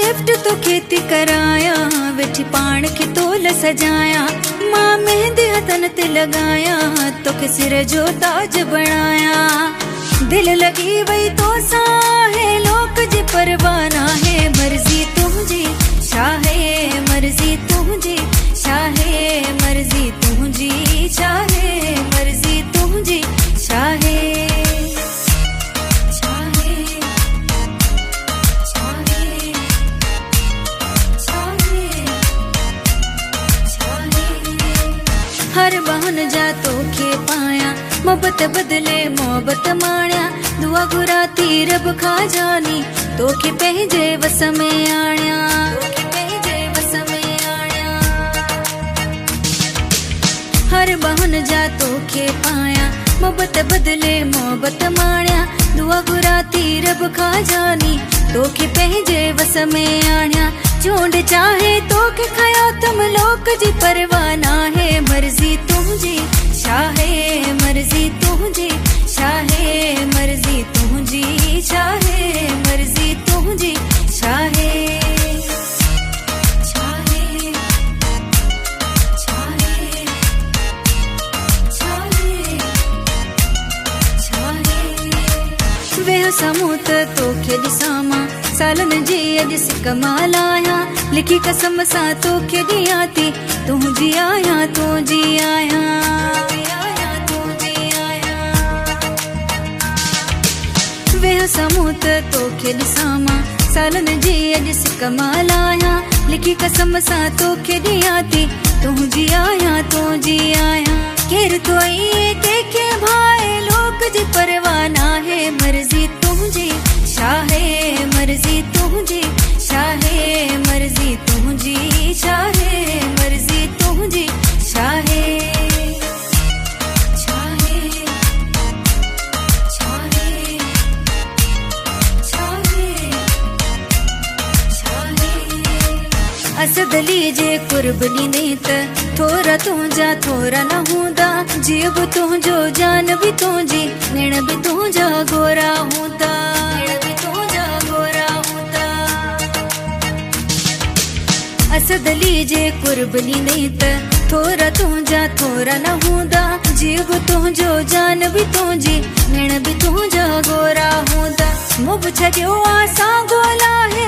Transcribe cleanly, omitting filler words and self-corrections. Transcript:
Gift तो खेती कराया, वेठी पान के तोल सजाया, माँ मेहंदी हथन ते लगाया, तो के सिर जो ताज बनाया। दिल लगी वही तो साहे लोक जी परवाना है, मर्जी तुझी चाहे मर्जी तुझी चाहे मर्जी तुझी चाहे मर्जी तुझी चाहे हर बहन जा तो के पाया, मोहब्बत बदले मोहब्बत माण्या, दुआ गुराती रब खा जानी, तो के पंहिंजे वस में आण्या, हर बहन जा तो के पाया, मोहब्बत बदले मोहब्बत माण्या, दुआ गुराती रब खा जानी, तो के पंहिंजे वस में आण्या। चूंड चाहे तो के खया तुम लोक जी परवाना है, मर्जी तुझी चाहे मर्जी तुझी चाहे मर्जी तुझी चाहे मर्जी तुझी चाहे वेह समूत तो के दिसामा, सालन जी अज सिक मालाया, लिखी कसम सा तो के दियाती, तू जी आया तू जी आया वेह समूत तो के दिसामा, सालन जी अज सिक मालाया, लिखी कसम सा तो के दियाती, तू जी आया तू जी आया। केर तो के भाई लोक जी परवाना है, मर्जी तुझी चाहे मर्जी तुझी चाहे मर्जी तुझी चाहे मर्जी तुझी चाहे असदली जे कुर्बनी नेत, थोरा तुझा थोरा न हूंदा, जीव तुझो जान भी तुझी, नेण भी तुझा गोरा हूंदा, असदली जे कुर्बनी नेत, थोरा तुझा थोरा न हूंदा, जीव तुझो जान भी तुझी, नेण भी तुझा गोरा हूंदा। मुब छॾियो आसां ॻोल्हा है